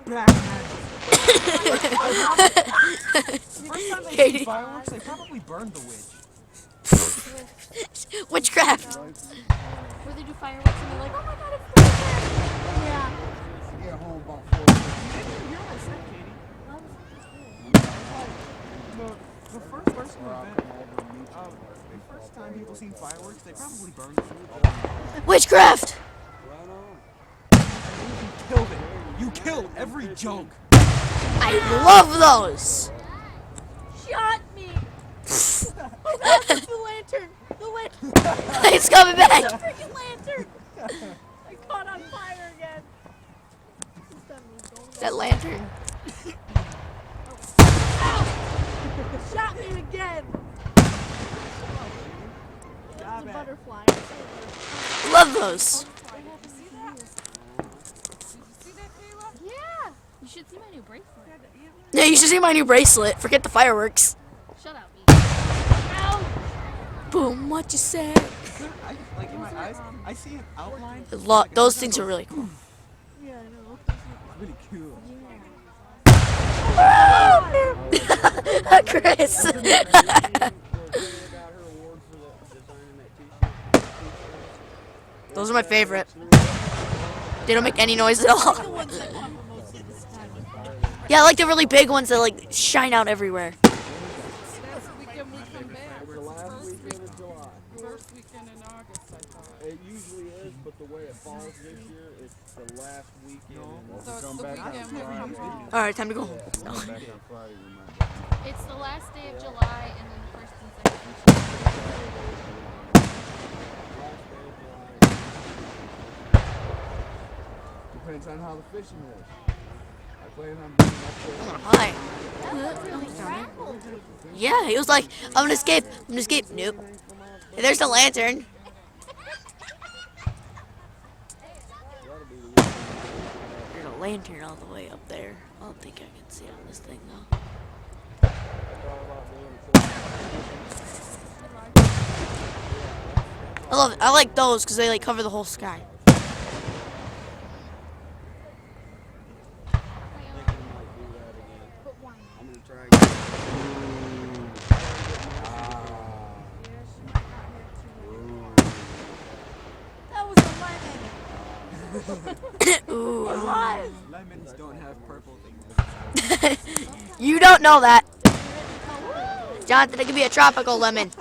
First time they see fireworks, they probably burned the witch. Witchcraft. Where they do fireworks and they're like, oh my god, it's the yeah. Get home about 4 o'clock. You're all set, Katie. The first person to event, the first time people seen fireworks, they probably burned the food. Witchcraft. You killed it. You killed every joke. I love those. Shot me! Oh god, it's the lantern! The lantern! It's coming The back. freaking lantern! I caught on fire again. That lantern. Ow! Shot me again! That was a butterfly. Love those. Yeah! You should see my new bracelet. Yeah, you should see my new bracelet. Forget the fireworks. Shut up, me. Ow! Boom, what you say? Like in my eyes, I see an outline. Those things are really cool. Yeah, I know. Really cool. Chris. Those are my favorite. They don't make any noise at all. The ones that come most of this time. Yeah, I like the really big ones that like shine out everywhere. Next weekend we come back. The last weekend of July. First weekend in August, I thought. It usually is, but the way it falls this year, it's the last weekend. So it's the weekend we come home. All right, time to go home. No. Back on Friday, we might go. It's the last day of July and then the first and second. Depends on how the fishing is. I plan on being up there. Hi. Yeah, he was like, I'm gonna escape. I'm gonna escape. Nope. Hey, there's the lantern. There's a lantern all the way up there. I don't think I can see it on this thing though. I love it. I like those because they like cover the whole sky. I'm gonna try again. That was a lemon. Ooh. Lemons don't have purple things. You don't know that. Jonathan, it could be a tropical lemon.